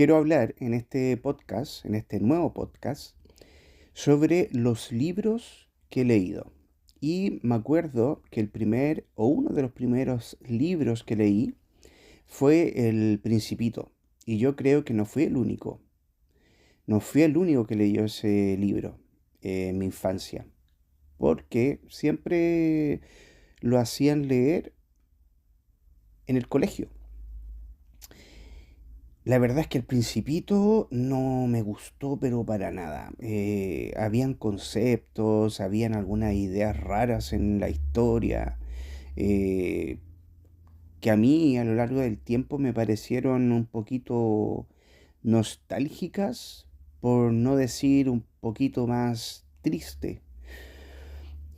Quiero hablar en este podcast, en este nuevo podcast, sobre los libros que he leído. Y me acuerdo que el primer o uno de los primeros libros que leí fue El Principito. Y yo creo que no fui el único. No fui el único que leyó ese libro en mi infancia. Porque siempre lo hacían leer en el colegio. La verdad es que El Principito no me gustó, pero para nada. Habían conceptos, habían algunas ideas raras en la historia, eh, que a mí a lo largo del tiempo me parecieron un poquito nostálgicas, por no decir un poquito más triste.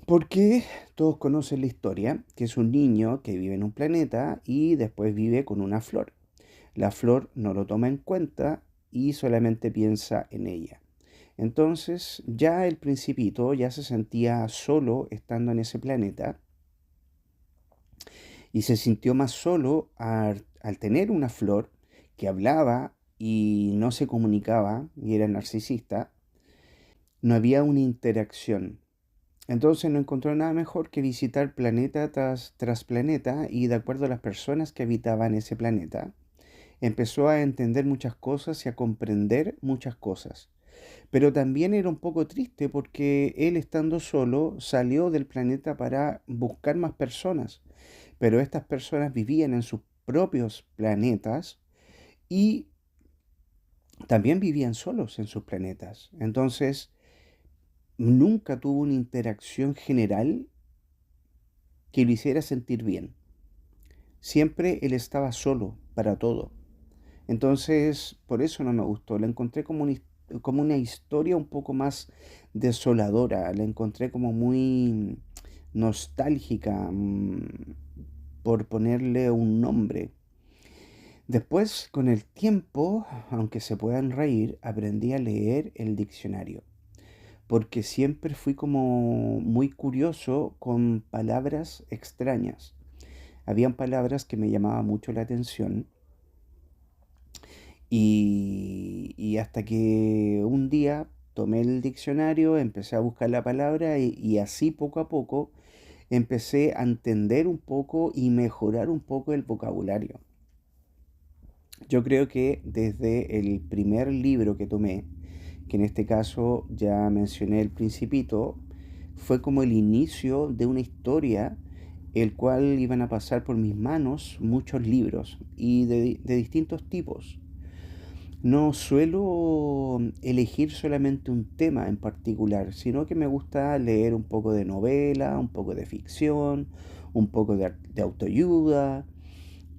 Porque todos conocen la historia, que es un niño que vive en un planeta y después vive con una flor. La flor no lo toma en cuenta y solamente piensa en ella. Entonces ya el principito ya se sentía solo estando en ese planeta y se sintió más solo al tener una flor que hablaba y no se comunicaba y era narcisista. No había una interacción. Entonces no encontró nada mejor que visitar planeta tras planeta y de acuerdo a las personas que habitaban ese planeta, empezó a entender muchas cosas y a comprender muchas cosas. Pero también era un poco triste porque él estando solo salió del planeta para buscar más personas. Pero estas personas vivían en sus propios planetas y también vivían solos en sus planetas. Entonces nunca tuvo una interacción general que lo hiciera sentir bien. Siempre él estaba solo para todo. Entonces, por eso no me gustó. La encontré como una historia un poco más desoladora. La encontré como muy nostálgica, por ponerle un nombre. Después, con el tiempo, aunque se puedan reír, aprendí a leer el diccionario. Porque siempre fui como muy curioso con palabras extrañas. Habían palabras que me llamaban mucho la atención. Y hasta que un día tomé el diccionario, empecé a buscar la palabra y así poco a poco empecé a entender un poco y mejorar un poco el vocabulario. Yo creo que desde el primer libro que tomé, que en este caso ya mencioné El Principito, fue como el inicio de una historia, el cual iban a pasar por mis manos muchos libros y de distintos tipos. No suelo elegir solamente un tema en particular, sino que me gusta leer un poco de novela, un poco de ficción, un poco de autoayuda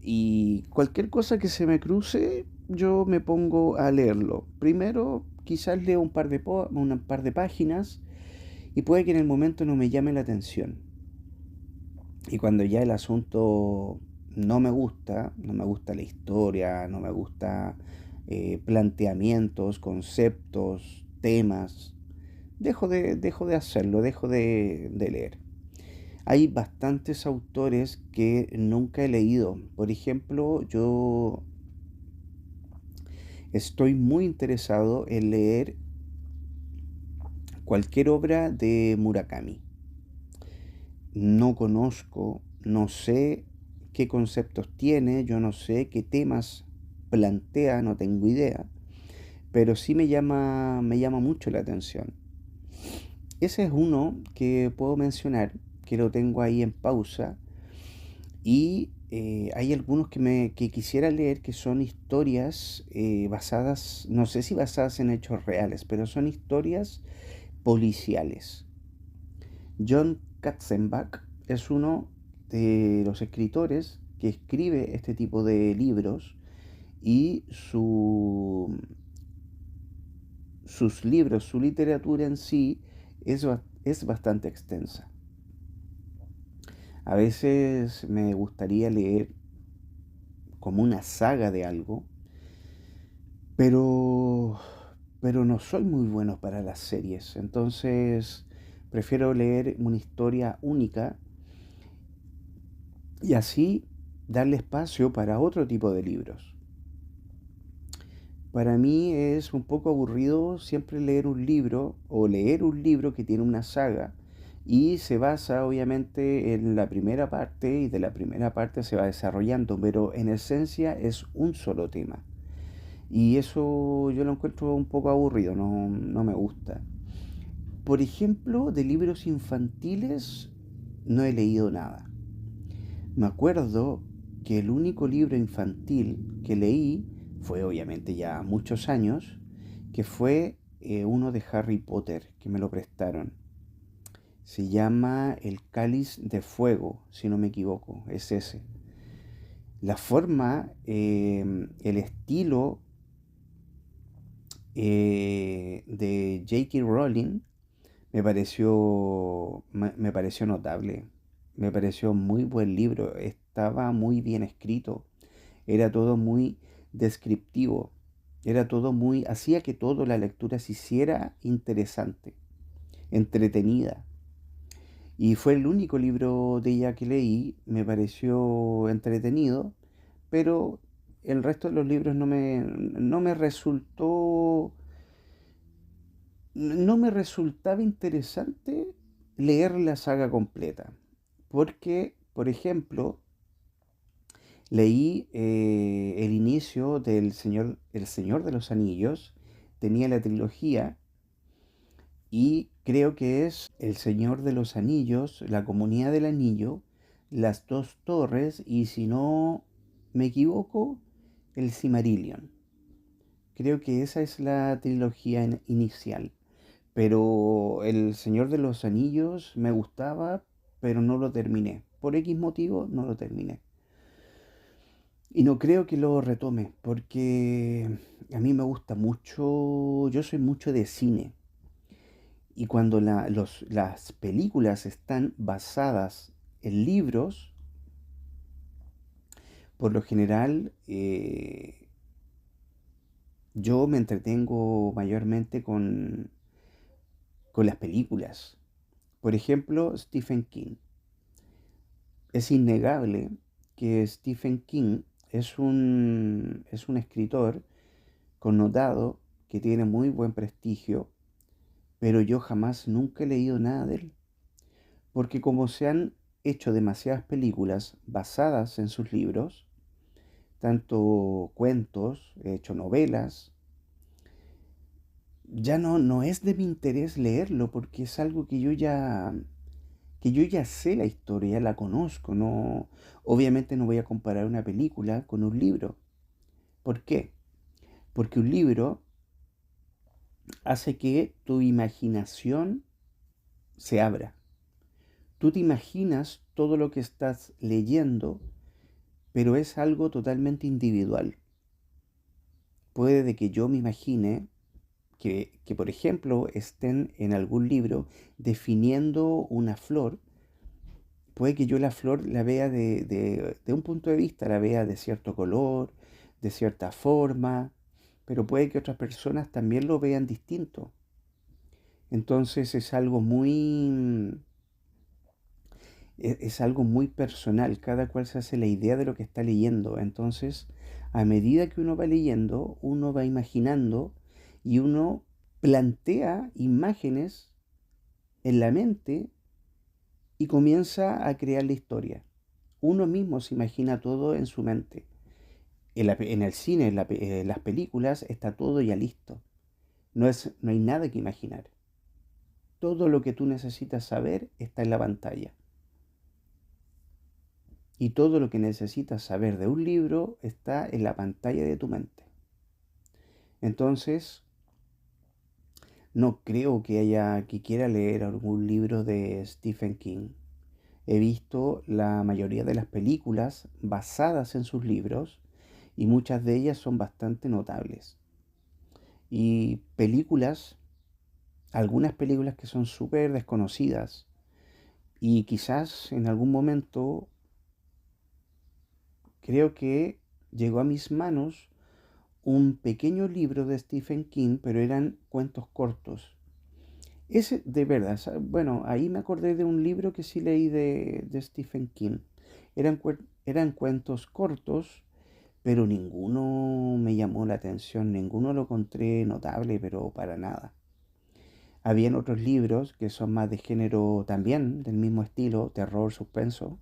y cualquier cosa que se me cruce, yo me pongo a leerlo. Primero, quizás leo un par de páginas y puede que en el momento no me llame la atención. Y cuando ya el asunto no me gusta la historia, no me gusta planteamientos, conceptos, temas, dejo de hacerlo, de leer. Hay bastantes autores que nunca he leído. Por ejemplo, yo estoy muy interesado en leer cualquier obra de Murakami. No conozco, no sé qué conceptos tiene, yo no sé qué temas plantea, no tengo idea, pero sí me llama mucho la atención. Ese es uno que puedo mencionar, que lo tengo ahí en pausa, y hay algunos que quisiera leer que son historias basadas, no sé si basadas en hechos reales, pero son historias policiales. John Katzenbach es uno de los escritores que escribe este tipo de libros y sus libros, su literatura en sí es bastante extensa. A veces me gustaría leer como una saga de algo, pero, pero no soy muy bueno para las series, entonces prefiero leer una historia única y así darle espacio para otro tipo de libros. Para mí es un poco aburrido siempre leer un libro o leer un libro que tiene una saga y se basa obviamente en la primera parte y de la primera parte se va desarrollando, pero en esencia es un solo tema. Y eso yo lo encuentro un poco aburrido, no me gusta. Por ejemplo, de libros infantiles no he leído nada. Me acuerdo que el único libro infantil que leí fue obviamente ya muchos años, que fue uno de Harry Potter, que me lo prestaron. Se llama El Cáliz de Fuego, si no me equivoco, es ese. La forma, el estilo de J.K. Rowling me pareció notable, me pareció muy buen libro, estaba muy bien escrito, era todo muy descriptivo, era todo muy, hacía que toda la lectura se hiciera interesante, entretenida. Y fue el único libro de ella que leí, me pareció entretenido, pero el resto de los libros no me resultó, no me resultaba interesante leer la saga completa. Porque, por ejemplo, leí el inicio del El Señor de los Anillos, tenía la trilogía y creo que es El Señor de los Anillos, La Comunidad del Anillo, Las Dos Torres y si no me equivoco, El Silmarillion. Creo que esa es la trilogía inicial. Pero El Señor de los Anillos me gustaba, pero no lo terminé. Por X motivo no lo terminé. Y no creo que lo retome, porque a mí me gusta mucho, yo soy mucho de cine. Y cuando las películas están basadas en libros, por lo general yo me entretengo mayormente con las películas. Por ejemplo, Stephen King. Es innegable que Stephen King es un escritor connotado que tiene muy buen prestigio, pero yo jamás nunca he leído nada de él, porque como se han hecho demasiadas películas basadas en sus libros, tanto cuentos, he hecho novelas, ya no es de mi interés leerlo porque es algo que yo ya sé la historia, la conozco, no, obviamente no voy a comparar una película con un libro. ¿Por qué? Porque un libro hace que tu imaginación se abra. Tú te imaginas todo lo que estás leyendo, pero es algo totalmente individual. Puede de que yo me imagine por ejemplo, estén en algún libro definiendo una flor. Puede que yo la flor la vea de un punto de vista, la vea de cierto color, de cierta forma, pero puede que otras personas también lo vean distinto. Entonces es algo muy personal, cada cual se hace la idea de lo que está leyendo. Entonces, a medida que uno va leyendo, uno va imaginando y uno plantea imágenes en la mente y comienza a crear la historia. Uno mismo se imagina todo en su mente. En el cine, en las películas, está todo ya listo. No hay nada que imaginar. Todo lo que tú necesitas saber está en la pantalla. Y todo lo que necesitas saber de un libro está en la pantalla de tu mente. Entonces, no creo que quiera leer algún libro de Stephen King. He visto la mayoría de las películas basadas en sus libros y muchas de ellas son bastante notables. Y películas, algunas películas que son súper desconocidas y quizás en algún momento creo que llegó a mis manos un pequeño libro de Stephen King, pero eran cuentos cortos. Ese, de verdad, bueno, ahí me acordé de un libro que sí leí de Stephen King. Eran cuentos cortos, pero ninguno me llamó la atención, ninguno lo encontré notable, pero para nada. Habían otros libros que son más de género también, del mismo estilo, terror, suspenso,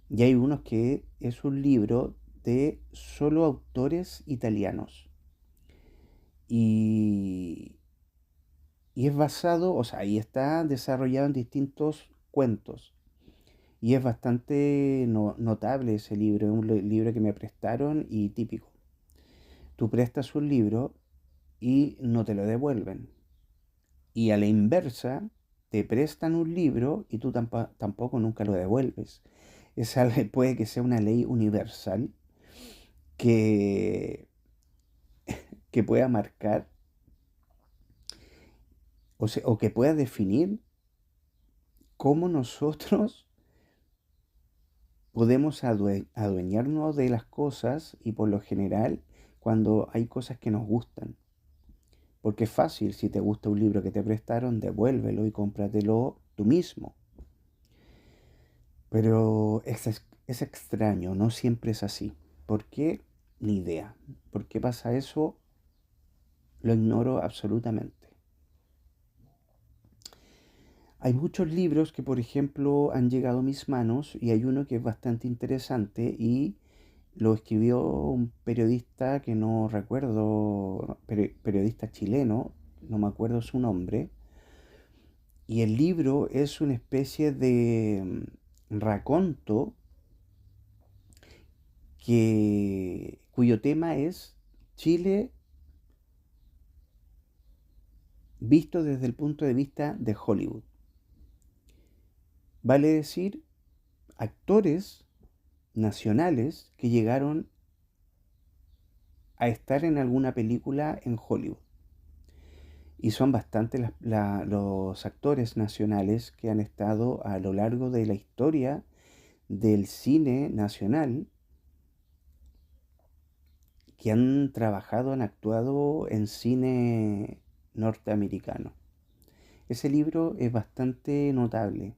y hay unos que es un libro de solo autores italianos. Y, y es basado, o sea, y está desarrollado en distintos cuentos. Y es bastante notable ese libro, es un libro que me prestaron y típico. Tú prestas un libro y no te lo devuelven. Y a la inversa, te prestan un libro y tú tampoco nunca lo devuelves. Puede que sea una ley universal que, que pueda marcar o que pueda definir cómo nosotros podemos adueñarnos de las cosas y por lo general cuando hay cosas que nos gustan. Porque es fácil, si te gusta un libro que te prestaron, devuélvelo y cómpratelo tú mismo. Pero es extraño, no siempre es así. ¿Por qué? Ni idea. ¿Por qué pasa eso? Lo ignoro absolutamente. Hay muchos libros que, por ejemplo, han llegado a mis manos y hay uno que es bastante interesante y lo escribió un periodista que no recuerdo, periodista chileno, no me acuerdo su nombre. Y el libro es una especie de raconto cuyo tema es Chile visto desde el punto de vista de Hollywood. Vale decir, actores nacionales que llegaron a estar en alguna película en Hollywood. Y son bastantes los actores nacionales que han estado a lo largo de la historia del cine nacional, que han trabajado, han actuado en cine norteamericano. Ese libro es bastante notable.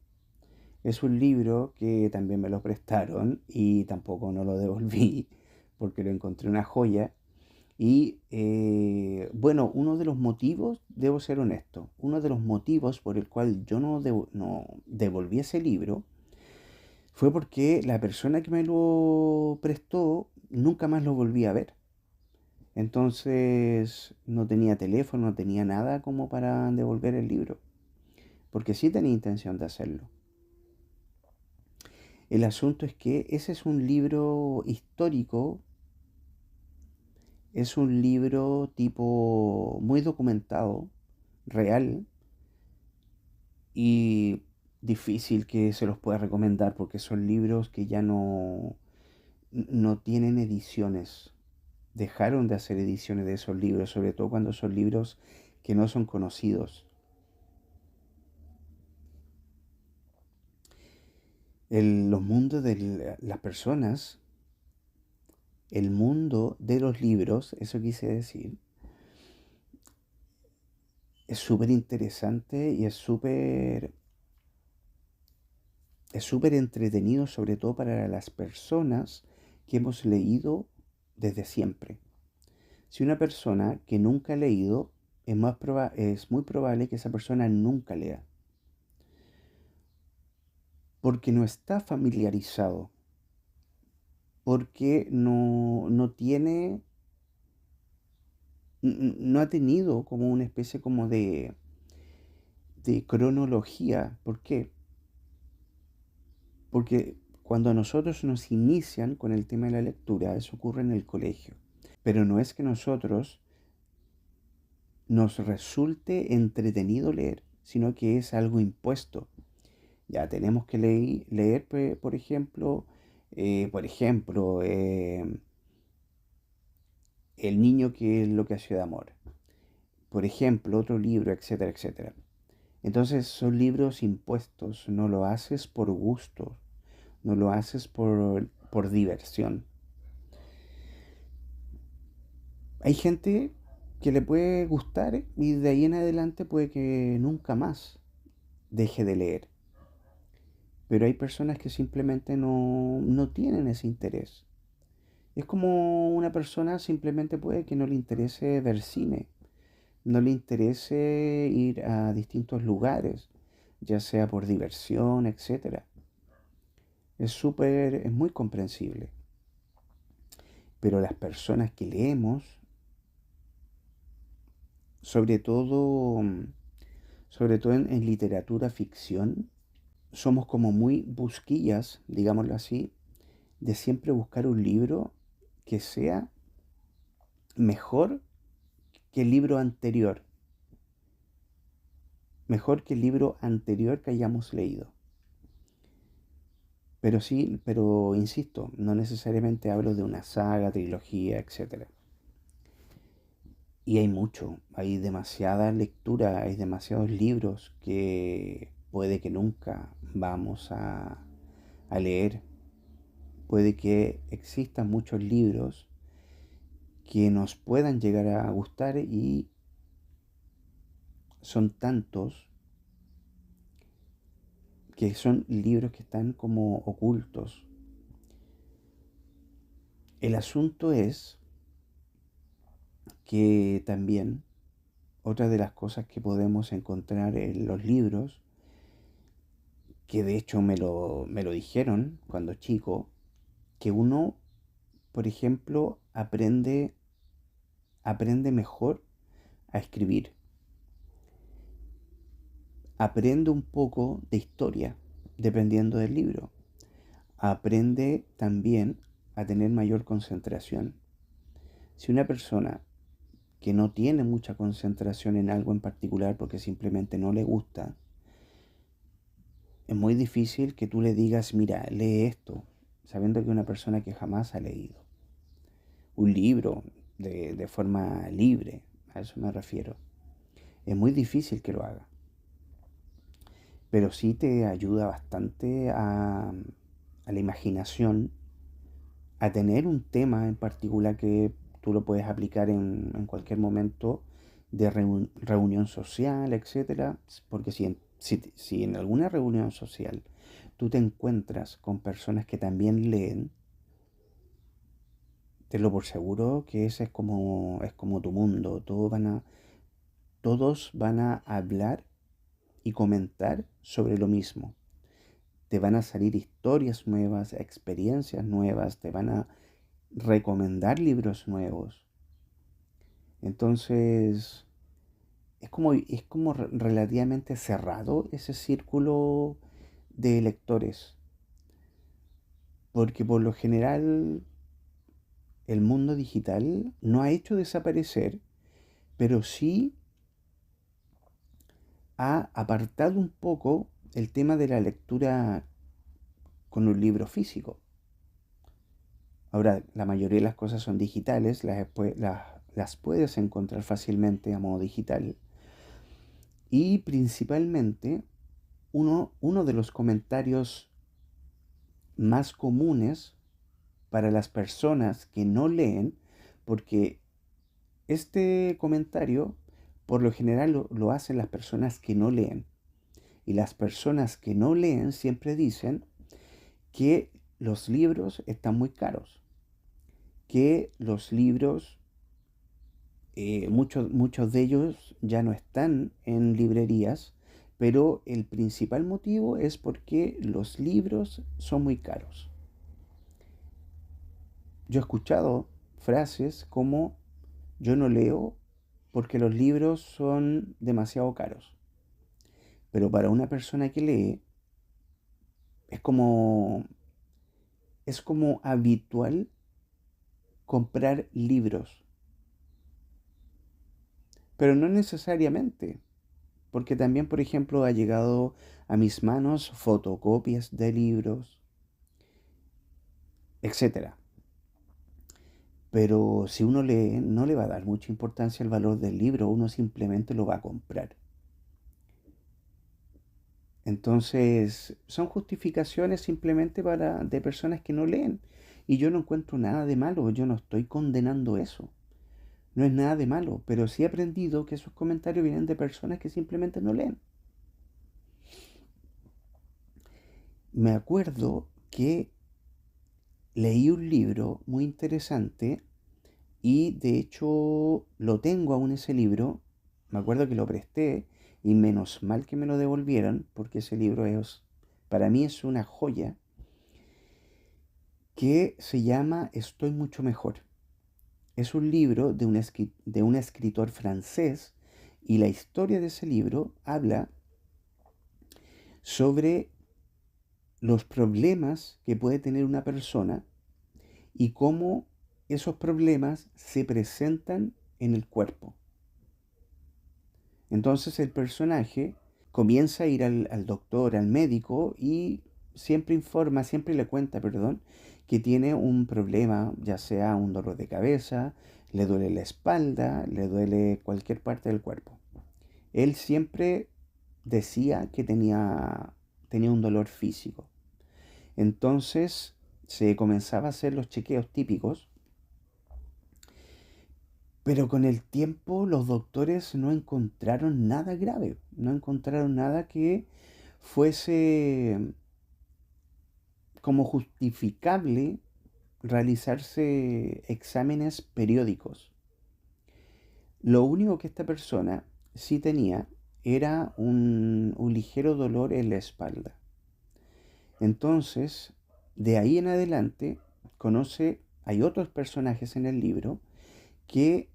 Es un libro que también me lo prestaron y tampoco no lo devolví porque lo encontré una joya. Y bueno, uno de los motivos, debo ser honesto, uno de los motivos por el cual yo no devolví ese libro fue porque la persona que me lo prestó nunca más lo volví a ver. Entonces no tenía teléfono, no tenía nada como para devolver el libro, porque sí tenía intención de hacerlo. El asunto es que ese es un libro histórico, es un libro tipo muy documentado, real, y difícil que se los pueda recomendar porque son libros que ya no tienen ediciones. Dejaron de hacer ediciones de esos libros, sobre todo cuando son libros que no son conocidos. Los mundos de las personas, el mundo de los libros, eso quise decir, es súper interesante y es súper entretenido, sobre todo para las personas que hemos leído desde siempre. Si una persona que nunca ha leído, es muy probable que esa persona nunca lea, porque no está familiarizado, porque no tiene, no ha tenido como una especie como de cronología. ¿Por qué? Porque cuando a nosotros nos inician con el tema de la lectura, eso ocurre en el colegio. Pero no es que nosotros nos resulte entretenido leer, sino que es algo impuesto. Ya tenemos que leer, por ejemplo, El niño que enloqueció de amor. Por ejemplo, otro libro, etcétera, etcétera. Entonces son libros impuestos, no lo haces por gusto, no lo haces por diversión. Hay gente que le puede gustar y de ahí en adelante puede que nunca más deje de leer. Pero hay personas que simplemente no tienen ese interés. Es como una persona simplemente puede que no le interese ver cine, no le interese ir a distintos lugares, ya sea por diversión, etcétera. Es muy comprensible. Pero las personas que leemos, sobre todo, sobre todo en literatura ficción, somos como muy busquillas, digámoslo así, de siempre buscar un libro que sea mejor que el libro anterior, mejor que el libro anterior que hayamos leído. Pero sí, pero insisto, no necesariamente hablo de una saga, trilogía, etcétera. Y hay mucho, hay demasiada lectura, hay demasiados libros que puede que nunca vamos a leer. Puede que existan muchos libros que nos puedan llegar a gustar y son tantos que son libros que están como ocultos. El asunto es que también otra de las cosas que podemos encontrar en los libros, que de hecho me lo dijeron cuando chico, que uno, por ejemplo, aprende mejor a escribir, aprende un poco de historia, dependiendo del libro, aprende también a tener mayor concentración. Si una persona que no tiene mucha concentración en algo en particular porque simplemente no le gusta, es muy difícil que tú le digas, mira, lee esto, sabiendo que es una persona que jamás ha leído un libro de forma libre, a eso me refiero. Es muy difícil que lo haga, pero sí te ayuda bastante a la imaginación, a tener un tema en particular que tú lo puedes aplicar en cualquier momento de reunión social, etcétera, porque si en alguna reunión social tú te encuentras con personas que también leen, tenlo por seguro que ese es como tu mundo. Todos van a hablar y comentar sobre lo mismo. Te van a salir historias nuevas, experiencias nuevas, te van a recomendar libros nuevos. Entonces, es como relativamente cerrado ese círculo de lectores, porque por lo general el mundo digital no ha hecho desaparecer, pero sí ha apartado un poco el tema de la lectura con un libro físico. Ahora, la mayoría de las cosas son digitales, las puedes encontrar fácilmente a modo digital. Y principalmente, uno de los comentarios más comunes para las personas que no leen, porque este comentario por lo general lo hacen las personas que no leen. Y las personas que no leen siempre dicen que los libros están muy caros, que los libros, muchos de ellos ya no están en librerías, pero el principal motivo es porque los libros son muy caros. Yo he escuchado frases como yo no leo porque los libros son demasiado caros, pero para una persona que lee es como, es como habitual comprar libros, pero no necesariamente. Porque también, por ejemplo, ha llegado a mis manos fotocopias de libros, etcétera. Pero si uno lee, no le va a dar mucha importancia al valor del libro, uno simplemente lo va a comprar. Entonces, son justificaciones simplemente de personas que no leen. Y yo no encuentro nada de malo, yo no estoy condenando eso. No es nada de malo, pero sí he aprendido que esos comentarios vienen de personas que simplemente no leen. Me acuerdo que leí un libro muy interesante y de hecho lo tengo aún ese libro. Me acuerdo que lo presté y menos mal que me lo devolvieron porque ese libro es, para mí es una joya que se llama Estoy mucho mejor. Es un libro de un escritor francés y la historia de ese libro habla sobre los problemas que puede tener una persona y cómo esos problemas se presentan en el cuerpo. Entonces el personaje comienza a ir al doctor, al médico y siempre le cuenta, perdón, que tiene un problema, ya sea un dolor de cabeza, le duele la espalda, le duele cualquier parte del cuerpo. Él siempre decía que tenía un dolor físico. Entonces se comenzaba a hacer los chequeos típicos, pero con el tiempo los doctores no encontraron nada grave, no encontraron nada que fuese como justificable realizarse exámenes periódicos. Lo único que esta persona sí tenía era un ligero dolor en la espalda. Entonces, de ahí en adelante, hay otros personajes en el libro que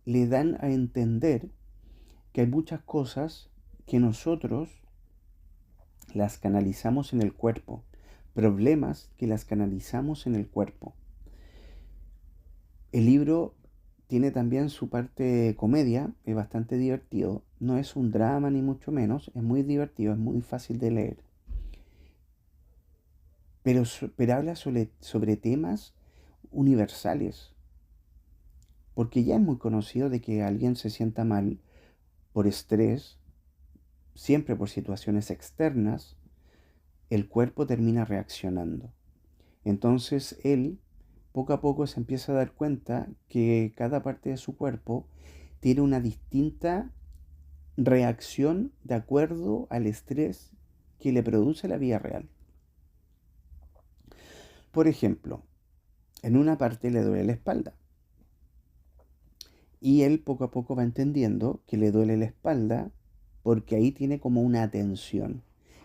le dan a entender que hay muchas cosas que nosotros las canalizamos en el cuerpo, problemas que las canalizamos en el cuerpo. El libro tiene también su parte comedia, es bastante divertido, no es un drama ni mucho menos, es muy divertido, es muy fácil de leer, pero habla sobre temas universales, porque ya es muy conocido de que alguien se sienta mal por estrés, siempre por situaciones externas, el cuerpo termina reaccionando. Entonces él poco a poco se empieza a dar cuenta que cada parte de su cuerpo tiene una distinta reacción de acuerdo al estrés que le produce la vida real. Por ejemplo, en una parte le duele la espalda y él poco a poco va entendiendo que le duele la espalda porque ahí tiene como una tensión.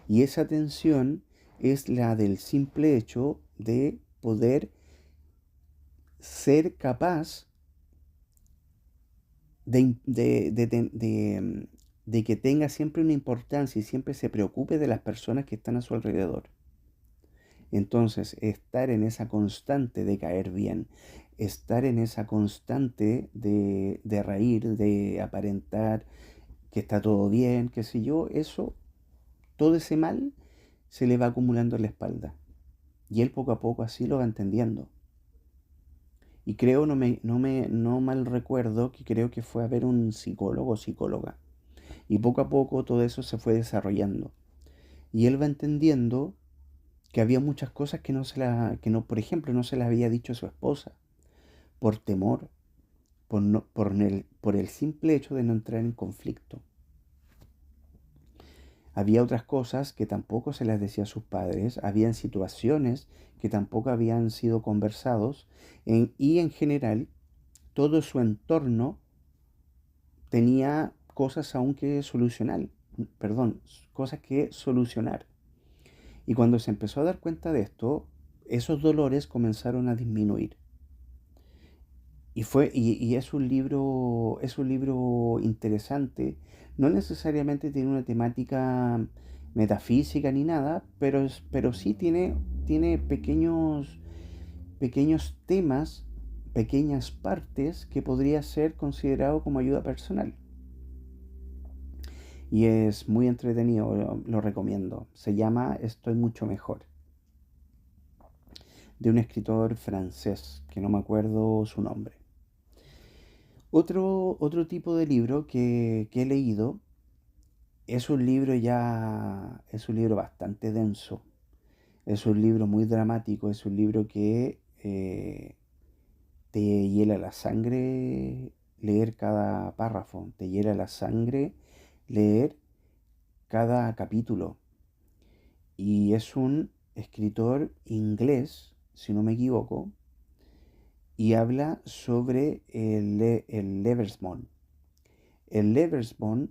Y esa tensión es la del simple hecho de poder ser capaz de que tenga siempre una importancia y siempre se preocupe de las personas que están a su alrededor. Entonces, estar en esa constante de caer bien, estar en esa constante de reír, de aparentar que está todo bien, qué sé yo, eso, todo ese mal se le va acumulando en la espalda. Y él poco a poco así lo va entendiendo. Y creo, no mal recuerdo, que creo que fue a ver un psicólogo o psicóloga. Y poco a poco todo eso se fue desarrollando. Y él va entendiendo que había muchas cosas que no, por ejemplo, no se las había dicho a su esposa, por temor, por el simple hecho de no entrar en conflicto. Había otras cosas que tampoco se las decía a sus padres, habían situaciones que tampoco habían sido conversados y en general todo su entorno tenía cosas aún que solucionar, perdón, cosas que solucionar. Y cuando se empezó a dar cuenta de esto, esos dolores comenzaron a disminuir. Y es un libro interesante. No necesariamente tiene una temática metafísica ni nada, pero sí tiene pequeños temas, pequeñas partes que podría ser considerado como ayuda personal. Y es muy entretenido, lo recomiendo. Se llama Estoy mucho mejor, de un escritor francés, que no me acuerdo su nombre. Otro tipo de libro que he leído es un libro bastante denso, es un libro muy dramático, es un libro que te hiela la sangre leer cada párrafo, te hiela la sangre leer cada capítulo. Y es un escritor inglés, si no me equivoco, y habla sobre el Lebensborn. El Lebensborn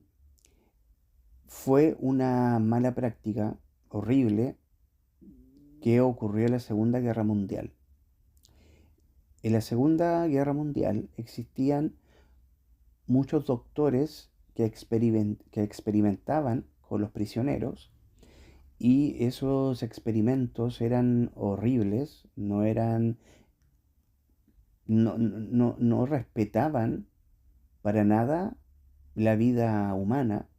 fue una mala práctica horrible que ocurrió en la Segunda Guerra Mundial. En la Segunda Guerra Mundial existían muchos doctores que experimentaban con los prisioneros, y esos experimentos eran horribles, no respetaban para nada la vida humana,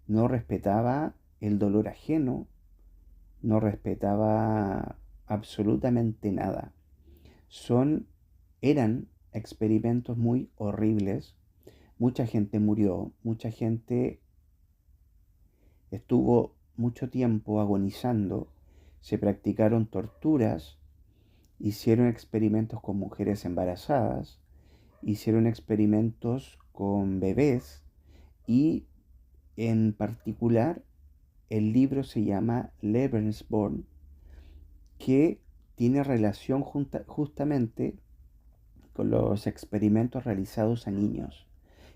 no respetaba el dolor ajeno, no respetaba absolutamente nada. Son, eran experimentos muy horribles. Mucha gente murió, mucha gente estuvo mucho tiempo agonizando, se practicaron torturas, hicieron experimentos con mujeres embarazadas, hicieron experimentos con bebés, y en particular el libro se llama Lebensborn, que tiene relación justamente con los experimentos realizados a niños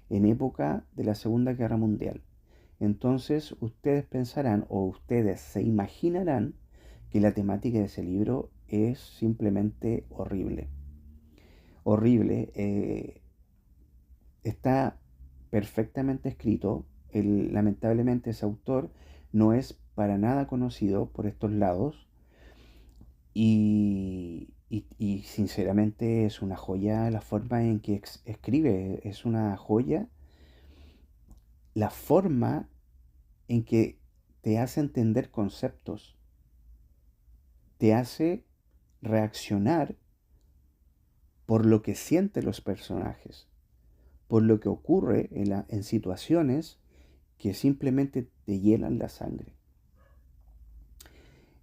en época de la Segunda Guerra Mundial. Entonces ustedes pensarán o ustedes se imaginarán que la temática de ese libro es simplemente horrible. Horrible. Está perfectamente escrito. Lamentablemente ese autor no es para nada conocido por estos lados, y sinceramente es una joya la forma en que escribe, es una joya la forma en que te hace entender conceptos, te hace reaccionar por lo que sienten los personajes, por lo que ocurre en situaciones que simplemente te hielan la sangre.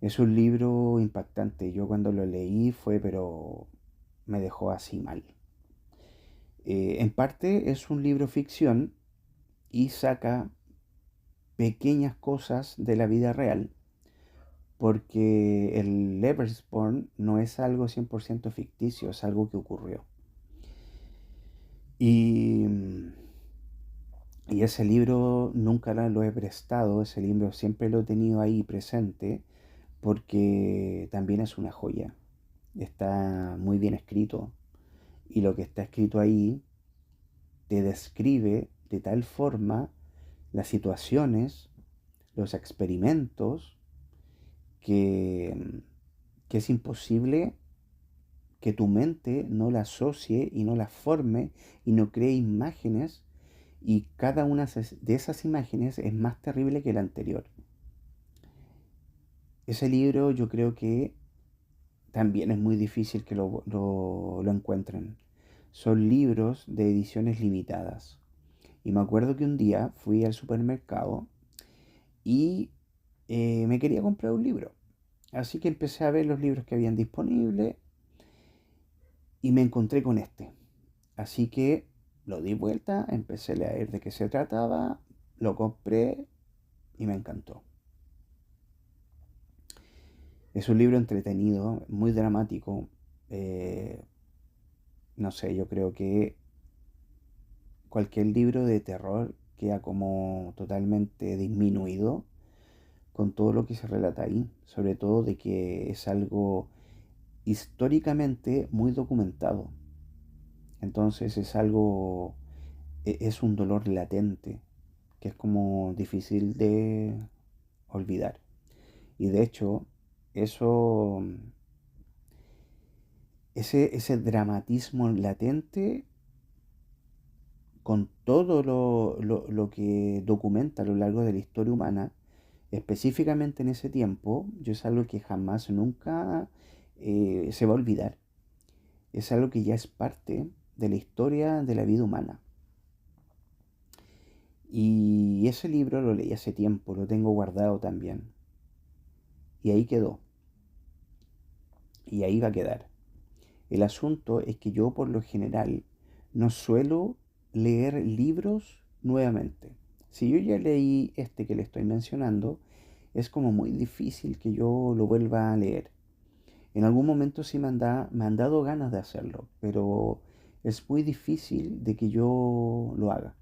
Es un libro impactante. Yo cuando lo leí pero me dejó así mal. En parte es un libro ficción y saca pequeñas cosas de la vida real, porque el Lebensborn no es algo 100% ficticio, es algo que ocurrió. Y, y ese libro nunca lo he prestado, ese libro siempre lo he tenido ahí presente, porque también es una joya. Está muy bien escrito, y lo que está escrito ahí te describe de tal forma las situaciones, los experimentos, que, que es imposible que tu mente no la asocie y no la forme y no cree imágenes, y cada una de esas imágenes es más terrible que la anterior. Ese libro yo creo que también es muy difícil que lo encuentren. Son libros de ediciones limitadas. Y me acuerdo que un día fui al supermercado y me quería comprar un libro. Así que empecé a ver los libros que habían disponibles y me encontré con este. Así que lo di vuelta, empecé a leer de qué se trataba, lo compré y me encantó. Es un libro entretenido, muy dramático. eh, no sé, yo creo que cualquier libro de terror queda como totalmente disminuido con todo lo que se relata ahí, sobre todo de que es algo históricamente muy documentado. Entonces es algo, es un dolor latente, que es como difícil de olvidar. Y de hecho, eso, ese dramatismo latente, con todo lo que documenta a lo largo de la historia humana, específicamente en ese tiempo, yo es algo que jamás, nunca se va a olvidar. Es algo que ya es parte de la historia de la vida humana. Y ese libro lo leí hace tiempo, lo tengo guardado también. Y ahí quedó. Y ahí va a quedar. El asunto es que yo por lo general no suelo leer libros nuevamente. Si yo ya leí este que le estoy mencionando, es como muy difícil que yo lo vuelva a leer. En algún momento sí me han dado ganas de hacerlo, pero es muy difícil de que yo lo haga.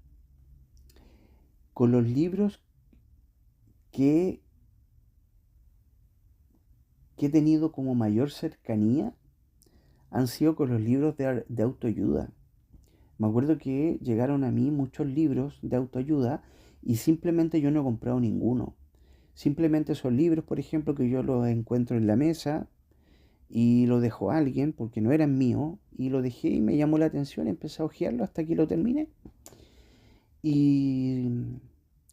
Con los libros que, que he tenido como mayor cercanía han sido con los libros de autoayuda. Me acuerdo que llegaron a mí muchos libros de autoayuda y simplemente yo no he comprado ninguno. Simplemente son libros, por ejemplo, que yo los encuentro en la mesa y lo dejo a alguien porque no eran míos y lo dejé y me llamó la atención y empecé a hojearlo hasta que lo terminé. Y,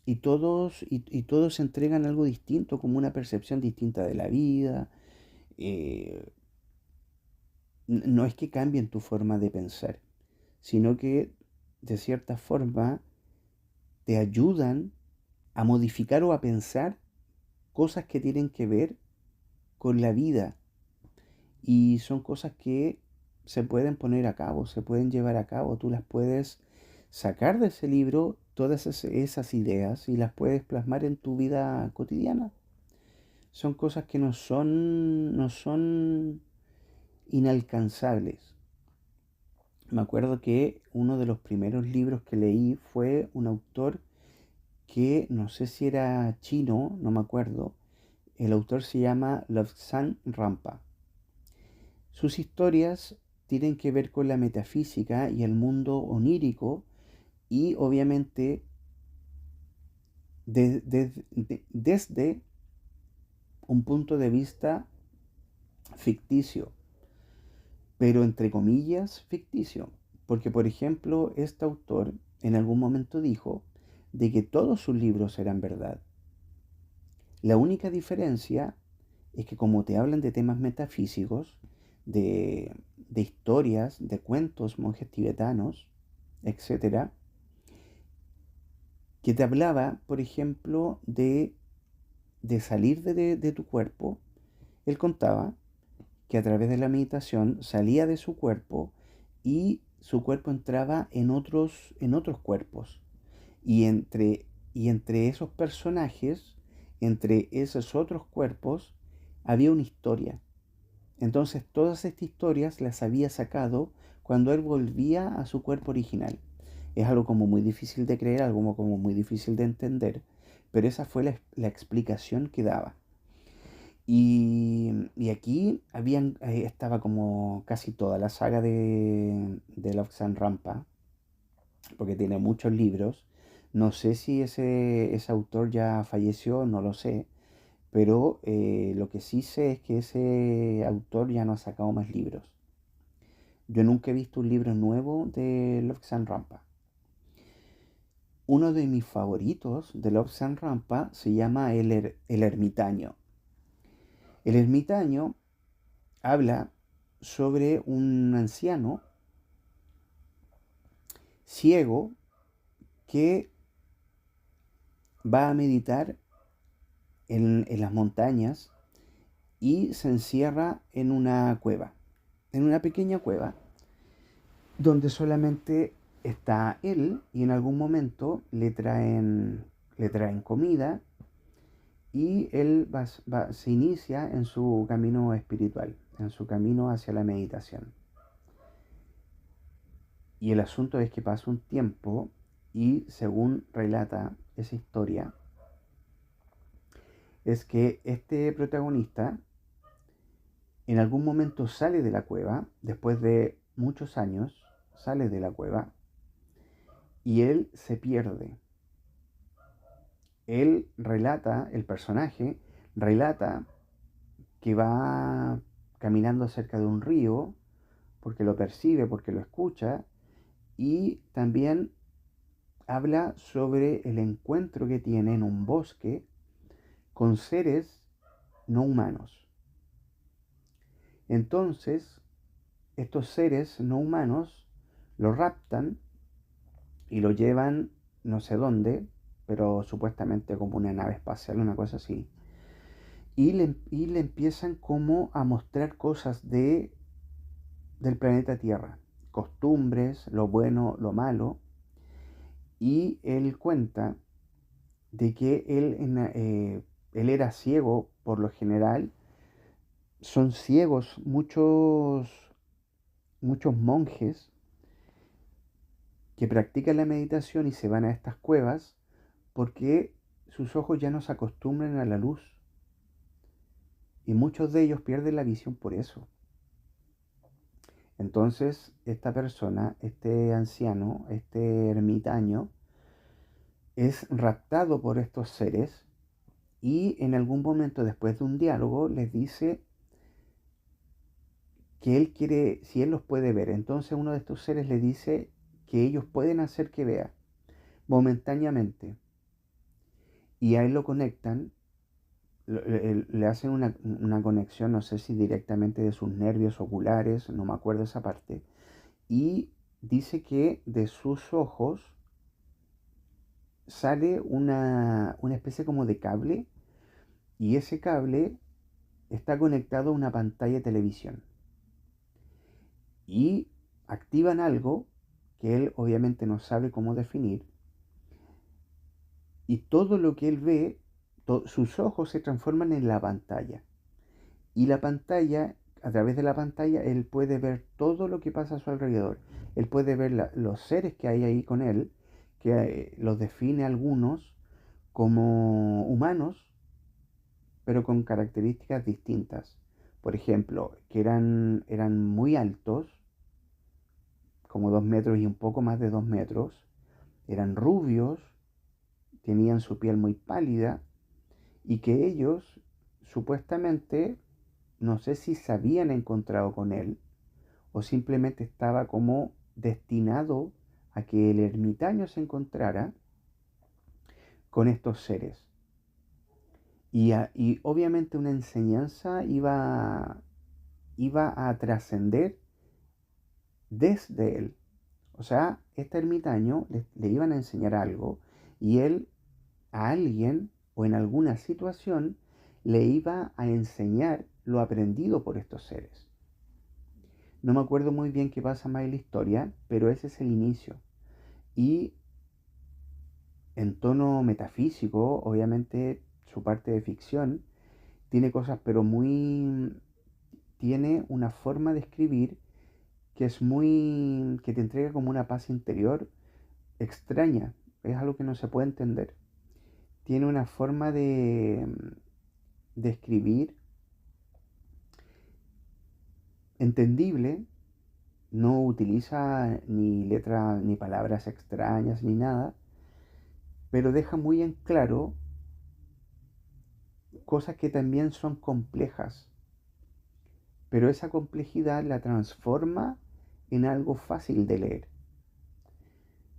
y todos entregan algo distinto, como una percepción distinta de la vida. Eh, no es que cambien tu forma de pensar, sino que de cierta forma te ayudan a modificar o a pensar cosas que tienen que ver con la vida y son cosas que se pueden poner a cabo, se pueden llevar a cabo, tú las puedes sacar de ese libro todas esas ideas y las puedes plasmar en tu vida cotidiana. Son cosas que no son inalcanzables. Me acuerdo que uno de los primeros libros que leí fue un autor que no sé si era chino, no me acuerdo. El autor se llama Lobsang Rampa. Sus historias tienen que ver con la metafísica y el mundo onírico y obviamente desde un punto de vista ficticio, pero entre comillas ficticio, porque por ejemplo este autor en algún momento dijo de que todos sus libros eran verdad. La única diferencia es que como te hablan de temas metafísicos, de historias, de cuentos monjes tibetanos, etcétera, que te hablaba, por ejemplo, de salir de tu cuerpo, él contaba que a través de la meditación salía de su cuerpo y su cuerpo entraba en otros cuerpos. Y y entre esos personajes, entre esos otros cuerpos, había una historia. Entonces todas estas historias las había sacado cuando él volvía a su cuerpo original. Es algo como muy difícil de creer, algo como muy difícil de entender, pero esa fue la explicación que daba. Y aquí estaba como casi toda la saga de Lobsang Rampa, porque tiene muchos libros. No sé si ese autor ya falleció, no lo sé, pero lo que sí sé es que ese autor ya no ha sacado más libros. Yo nunca he visto un libro nuevo de Lobsang Rampa. Uno de mis favoritos de Lobsang Rampa se llama El Ermitaño. El Ermitaño habla sobre un anciano ciego que va a meditar en las montañas y se encierra en una cueva, en una pequeña cueva, donde solamente está él y en algún momento le traen comida y él se inicia en su camino espiritual, en su camino hacia la meditación. Y el asunto es que pasa un tiempo y según relata esa historia, es que este protagonista en algún momento sale de la cueva, después de muchos años, sale de la cueva y él se pierde. Él relata, el personaje relata que va caminando cerca de un río, porque lo percibe, porque lo escucha, y también habla sobre el encuentro que tiene en un bosque con seres no humanos. Entonces, estos seres no humanos lo raptan y lo llevan no sé dónde, pero supuestamente como una nave espacial, una cosa así. Y le empiezan como a mostrar cosas del planeta Tierra, costumbres, lo bueno, lo malo. Y él cuenta de que él era ciego por lo general son ciegos muchos monjes que practican la meditación y se van a estas cuevas porque sus ojos ya no se acostumbran a la luz y muchos de ellos pierden la visión por eso. Entonces, esta persona, este anciano, este ermitaño, es raptado por estos seres y en algún momento después de un diálogo les dice que él quiere, si él los puede ver. Entonces uno de estos seres le dice que ellos pueden hacer que vea momentáneamente y a él lo conectan, le hacen una conexión, no sé si directamente de sus nervios oculares, no me acuerdo esa parte, y dice que de sus ojos sale una especie como de cable y ese cable está conectado a una pantalla de televisión y activan algo que él obviamente no sabe cómo definir y todo lo que él ve, sus ojos se transforman en la pantalla y la pantalla, a través de la pantalla, él puede ver todo lo que pasa a su alrededor. Él puede ver los seres que hay ahí con él, que los define algunos como humanos, pero con características distintas. Por ejemplo, que eran muy altos, como 2 metros y un poco más de 2 metros, eran rubios, tenían su piel muy pálida y que ellos supuestamente, no sé si se habían encontrado con él o simplemente estaba como destinado a que el ermitaño se encontrara con estos seres. Y obviamente una enseñanza iba a trascender desde él. O sea, este ermitaño le iban a enseñar algo y él a alguien o en alguna situación le iba a enseñar lo aprendido por estos seres. No me acuerdo muy bien qué pasa más en la historia, pero ese es el inicio. Y en tono metafísico, obviamente su parte de ficción tiene cosas, pero tiene una forma de escribir que es que te entrega como una paz interior extraña. Es algo que no se puede entender. Tiene una forma de escribir entendible, no utiliza ni letras ni palabras extrañas ni nada, pero deja muy en claro cosas que también son complejas, pero esa complejidad la transforma en algo fácil de leer.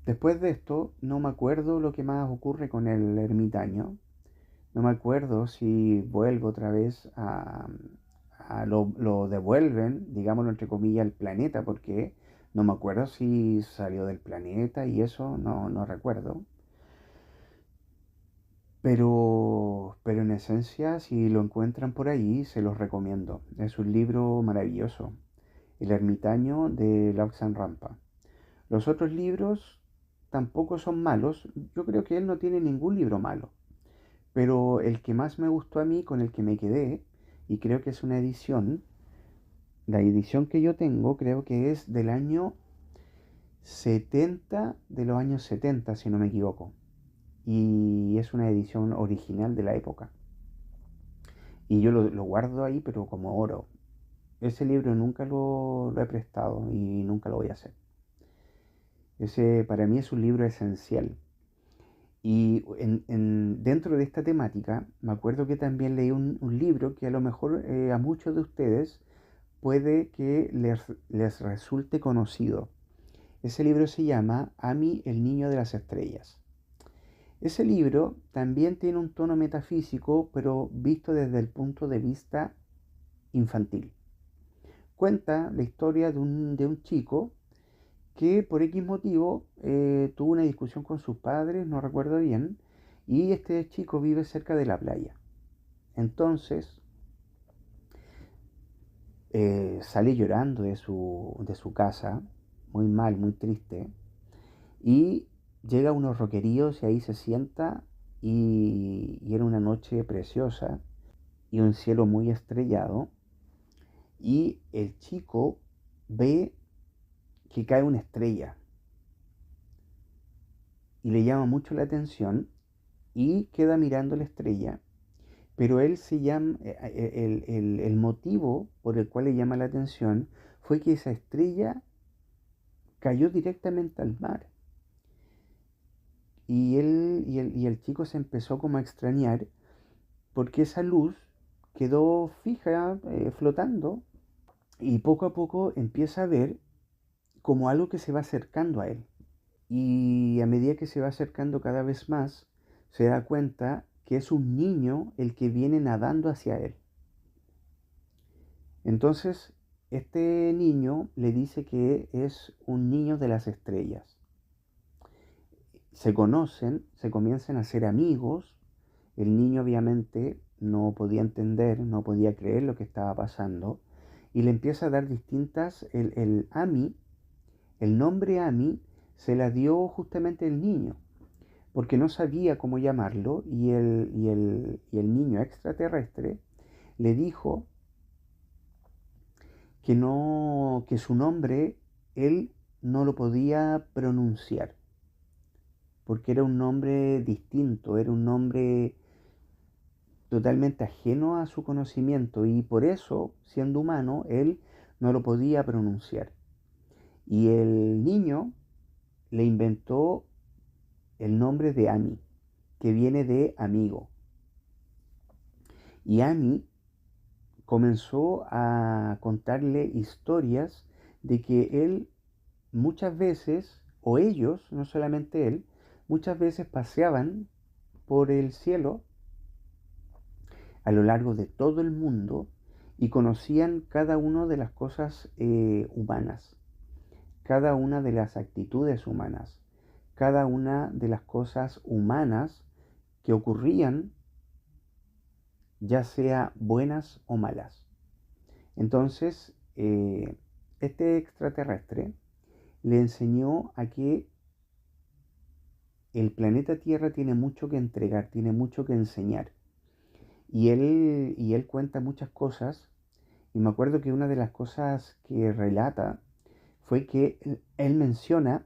Después de esto, no me acuerdo lo que más ocurre con el ermitaño, no me acuerdo si vuelve otra vez lo devuelven, digámoslo entre comillas, al planeta, porque no me acuerdo si salió del planeta y eso, no recuerdo. Pero en esencia, si lo encuentran por ahí, se los recomiendo. Es un libro maravilloso. El ermitaño de Lobsang Rampa. Los otros libros tampoco son malos. Yo creo que él no tiene ningún libro malo. Pero el que más me gustó a mí, con el que me quedé, y creo que es una edición, la edición que yo tengo creo que es del año 70, de los años 70, si no me equivoco. Y es una edición original de la época. Y yo lo guardo ahí, pero como oro. Ese libro nunca lo he prestado y nunca lo voy a hacer. Ese para mí es un libro esencial. Y dentro de esta temática, me acuerdo que también leí un libro que a lo mejor a muchos de ustedes puede que les resulte conocido. Ese libro se llama Ami, el niño de las estrellas. Ese libro también tiene un tono metafísico, pero visto desde el punto de vista infantil. Cuenta la historia de un chico que por X motivo tuvo una discusión con sus padres, no recuerdo bien, y este chico vive cerca de la playa. Entonces sale llorando de su casa, muy mal, muy triste, y llega a unos roqueríos y ahí se sienta y era una noche preciosa y un cielo muy estrellado y el chico ve que cae una estrella y le llama mucho la atención y queda mirando la estrella, pero él se llama, el motivo por el cual le llama la atención fue que esa estrella cayó directamente al mar. Y el chico se empezó como a extrañar porque esa luz quedó fija, flotando, y poco a poco empieza a ver como algo que se va acercando a él. Y a medida que se va acercando cada vez más, se da cuenta que es un niño el que viene nadando hacia él. Entonces, este niño le dice que es un niño de las estrellas. Se conocen, se comienzan a ser amigos. El niño obviamente no podía entender, no podía creer lo que estaba pasando y le empieza a dar distintas, el Ami, el nombre Ami se la dio justamente el niño, porque no sabía cómo llamarlo y el niño extraterrestre le dijo que no, que su nombre él no lo podía pronunciar, porque era un nombre distinto, era un nombre totalmente ajeno a su conocimiento y por eso, siendo humano, él no lo podía pronunciar. Y el niño le inventó el nombre de Ami, que viene de amigo. Y Ami comenzó a contarle historias de que él muchas veces, o ellos, no solamente él, muchas veces paseaban por el cielo a lo largo de todo el mundo y conocían cada una de las cosas humanas, cada una de las actitudes humanas, cada una de las cosas humanas que ocurrían, ya sea buenas o malas. Entonces, este extraterrestre le enseñó a que el planeta Tierra tiene mucho que entregar, tiene mucho que enseñar. Y él cuenta muchas cosas. Y me acuerdo que una de las cosas que relata fue que él menciona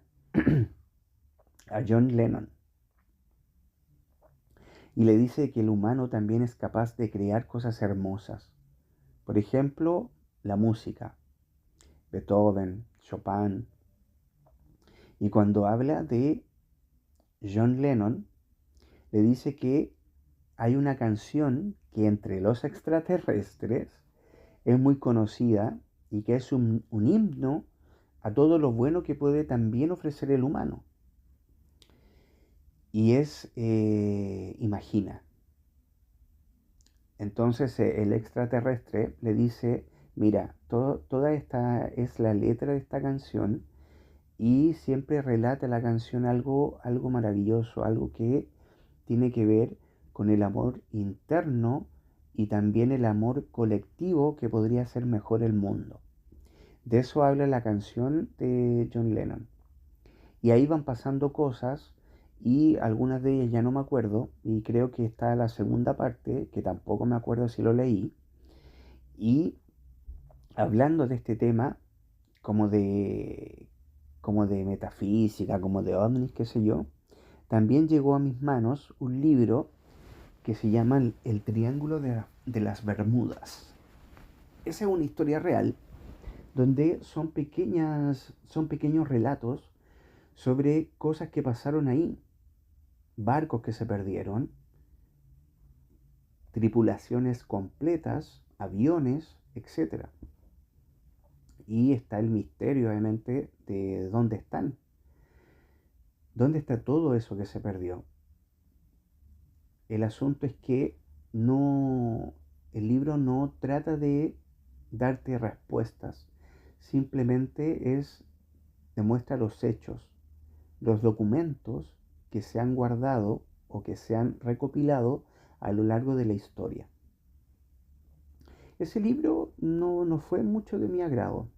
a John Lennon y le dice que el humano también es capaz de crear cosas hermosas. Por ejemplo, la música, Beethoven, Chopin. Y cuando habla de John Lennon, le dice que hay una canción que entre los extraterrestres es muy conocida y que es un himno a todo lo bueno que puede también ofrecer el humano. Y es Imagina. Entonces el extraterrestre le dice, mira, toda esta es la letra de esta canción y siempre relata la canción algo maravilloso, algo que tiene que ver con el amor interno y también el amor colectivo que podría hacer mejor el mundo. De eso habla la canción de John Lennon. Y ahí van pasando cosas y algunas de ellas ya no me acuerdo y creo que está la segunda parte, que tampoco me acuerdo si lo leí. Y hablando de este tema, como de, como de metafísica, como de ovnis, qué sé yo, también llegó a mis manos un libro que se llama El Triángulo de las Bermudas. Esa es una historia real donde son pequeños relatos sobre cosas que pasaron ahí, barcos que se perdieron, tripulaciones completas, aviones, etcétera. Y está el misterio, obviamente, de dónde están. ¿Dónde está todo eso que se perdió? El asunto es que no, el libro no trata de darte respuestas, simplemente demuestra los hechos, los documentos que se han guardado o que se han recopilado a lo largo de la historia. Ese libro no fue mucho de mi agrado,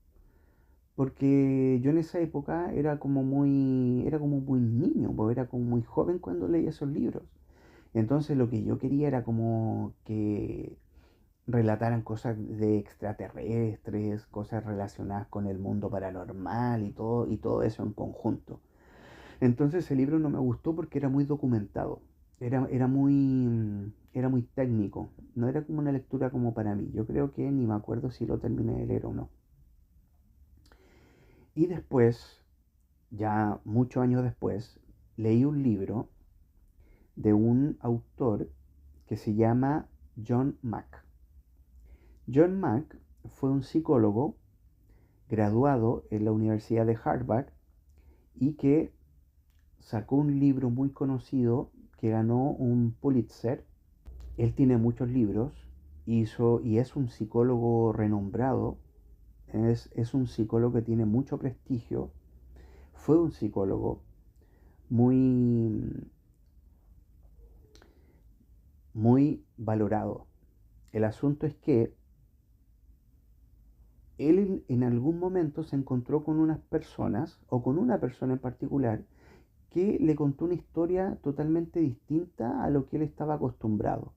porque yo en esa época era como muy niño, era como muy joven cuando leía esos libros. Entonces lo que yo quería era como que relataran cosas de extraterrestres, cosas relacionadas con el mundo paranormal y todo eso en conjunto. Entonces el libro no me gustó porque era muy documentado, era muy técnico, no era como una lectura como para mí. Yo creo que ni me acuerdo si lo terminé de leer o no. Y después, ya muchos años después, leí un libro de un autor que se llama John Mack. John Mack fue un psicólogo graduado en la Universidad de Harvard y que sacó un libro muy conocido que ganó un Pulitzer. Él tiene muchos libros y es un psicólogo renombrado, es un psicólogo que tiene mucho prestigio, fue un psicólogo muy, muy valorado. El asunto es que él en algún momento se encontró con unas personas, o con una persona en particular, que le contó una historia totalmente distinta a lo que él estaba acostumbrado.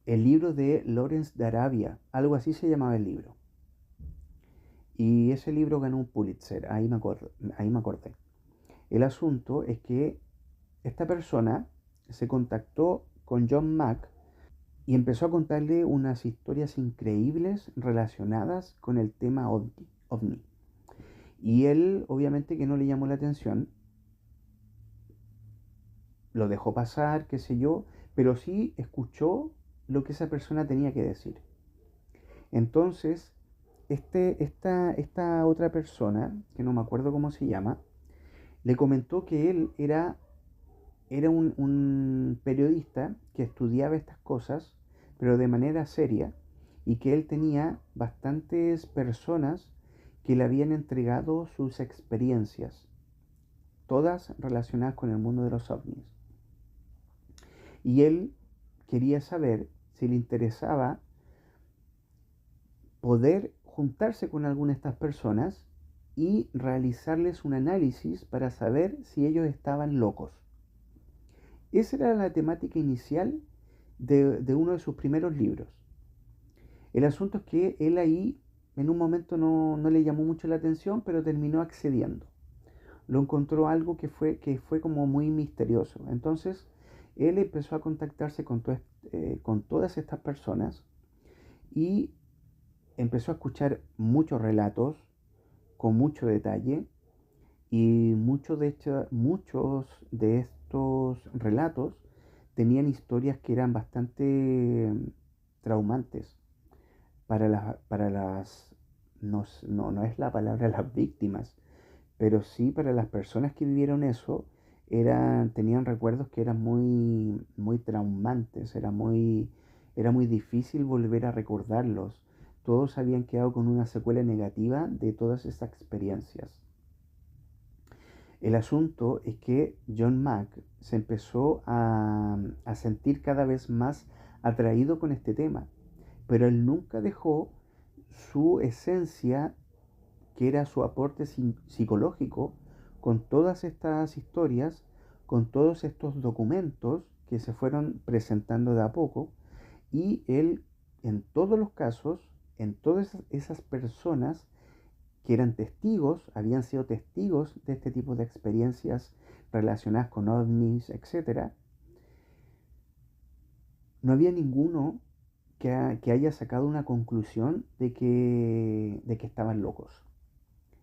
El libro de Lawrence de Arabia, algo así se llamaba el libro. Y ese libro ganó un Pulitzer, ahí me acordé. El asunto es que esta persona se contactó con John Mack y empezó a contarle unas historias increíbles relacionadas con el tema ovni. Y él, obviamente que no le llamó la atención, lo dejó pasar, qué sé yo, pero sí escuchó lo que esa persona tenía que decir. Entonces, esta otra persona, que no me acuerdo cómo se llama, le comentó que él era un periodista que estudiaba estas cosas, pero de manera seria, y que él tenía bastantes personas que le habían entregado sus experiencias, todas relacionadas con el mundo de los ovnis. Y él quería saber si le interesaba poder juntarse con alguna de estas personas y realizarles un análisis para saber si ellos estaban locos. Esa era la temática inicial de uno de sus primeros libros. El asunto es que él ahí en un momento no le llamó mucho la atención, pero terminó accediendo. Lo encontró algo que fue como muy misterioso. Entonces él empezó a contactarse con todas estas personas y empezó a escuchar muchos relatos con mucho detalle y muchos de estos relatos tenían historias que eran bastante traumantes para las, no es la palabra las víctimas, pero sí para las personas que vivieron eso, tenían recuerdos que eran muy traumantes, era muy difícil volver a recordarlos. Todos habían quedado con una secuela negativa de todas esas experiencias. El asunto es que John Mack se empezó a sentir cada vez más atraído con este tema, pero él nunca dejó su esencia, que era su aporte psicológico, con todas estas historias, con todos estos documentos que se fueron presentando de a poco, y él en todos los casos, en todas esas personas que eran testigos, habían sido testigos de este tipo de experiencias relacionadas con ovnis, etcétera, no había ninguno que haya sacado una conclusión de que estaban locos.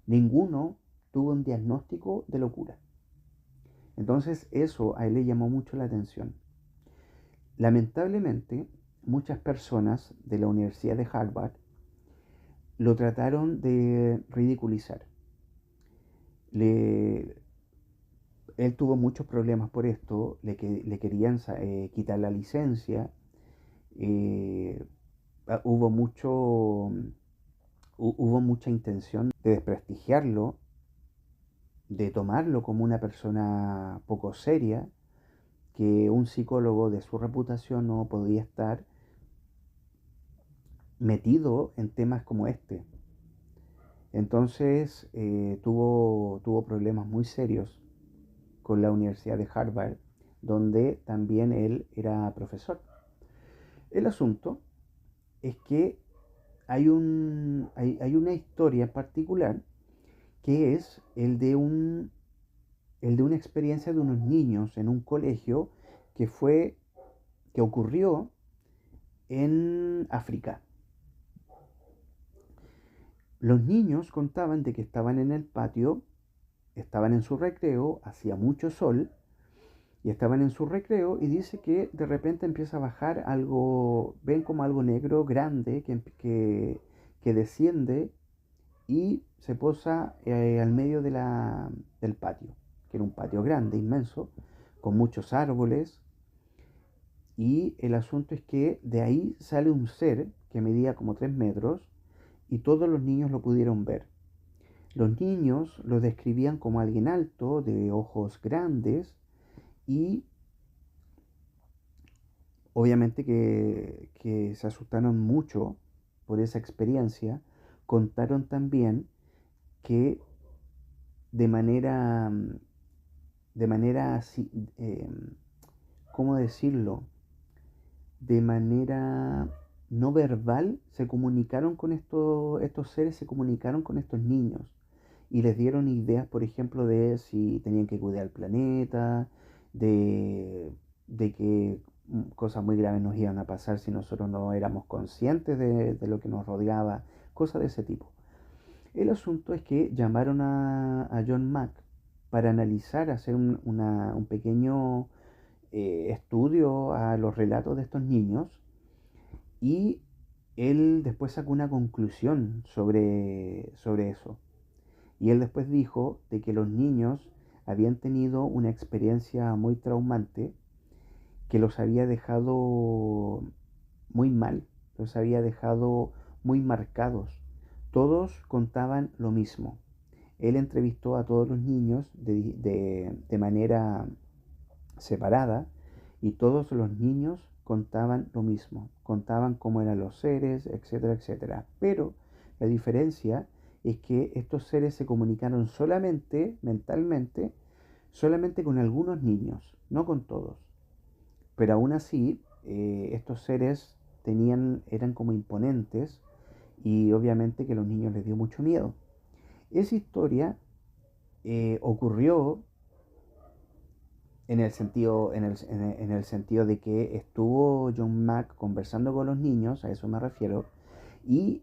Ninguno tuvo un diagnóstico de locura. Entonces eso a él le llamó mucho la atención. Lamentablemente, muchas personas de la Universidad de Harvard lo trataron de ridiculizar. Le, Él tuvo muchos problemas por esto, le querían quitar la licencia, eh, hubo hubo mucha intención de desprestigiarlo, de tomarlo como una persona poco seria, que un psicólogo de su reputación no podía estar metido en temas como este. Entonces tuvo problemas muy serios con la Universidad de Harvard, donde también él era profesor. El asunto es que hay una historia en particular que es el de una experiencia de unos niños en un colegio que fue, que ocurrió en África. Los niños contaban de que estaban en el patio, estaban en su recreo, hacía mucho sol, y estaban en su recreo y dice que de repente empieza a bajar algo, ven como algo negro grande que desciende y se posa al medio del patio, que era un patio grande, inmenso, con muchos árboles. Y el asunto es que de ahí sale un ser que medía como 3 metros y todos los niños lo pudieron ver. Los niños lo describían como alguien alto, de ojos grandes y obviamente que se asustaron mucho por esa experiencia. Contaron también que de manera, de manera así, ¿cómo decirlo? De manera no verbal se comunicaron con estos seres, se comunicaron con estos niños y les dieron ideas, por ejemplo, de si tenían que cuidar el planeta, de, de que cosas muy graves nos iban a pasar si nosotros no éramos conscientes de lo que nos rodeaba, cosas de ese tipo. El asunto es que llamaron a John Mack para analizar, hacer un pequeño estudio a los relatos de estos niños y él después sacó una conclusión sobre eso. Y él después dijo de que los niños habían tenido una experiencia muy traumante que los había dejado muy mal, los había dejado muy marcados. Todos contaban lo mismo. Él entrevistó a todos los niños de manera separada y todos los niños contaban lo mismo, contaban cómo eran los seres, etcétera, etcétera. Pero la diferencia es que estos seres se comunicaron solamente, mentalmente, solamente con algunos niños, no con todos. Pero aún así, estos seres eran como imponentes y obviamente que a los niños les dio mucho miedo. Esa historia ocurrió en el sentido de que estuvo John Mack conversando con los niños, a eso me refiero, y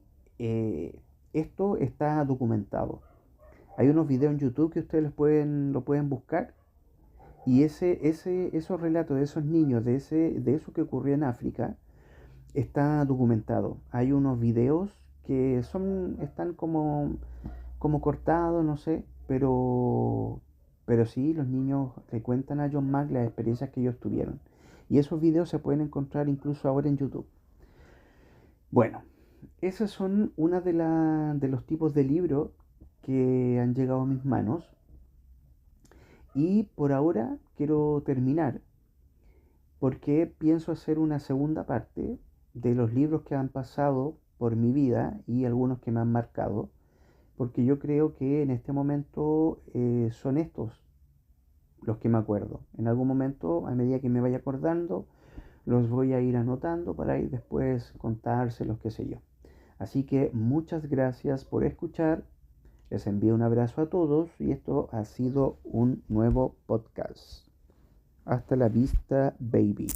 esto está documentado. Hay unos videos en YouTube que ustedes lo pueden buscar y esos relatos de esos niños, de eso que ocurrió en África, está documentado. Hay unos videos que están como cortados, no sé, pero sí, los niños le cuentan a John Mack las experiencias que ellos tuvieron. Y esos videos se pueden encontrar incluso ahora en YouTube. Bueno, esos son una de los tipos de libros que han llegado a mis manos. Y por ahora quiero terminar porque pienso hacer una segunda parte de los libros que han pasado por mi vida y algunos que me han marcado, porque yo creo que en este momento son estos los que me acuerdo. En algún momento, a medida que me vaya acordando, los voy a ir anotando para ir después contárselos, qué sé yo. Así que muchas gracias por escuchar. Les envío un abrazo a todos y esto ha sido un nuevo podcast. Hasta la vista, baby.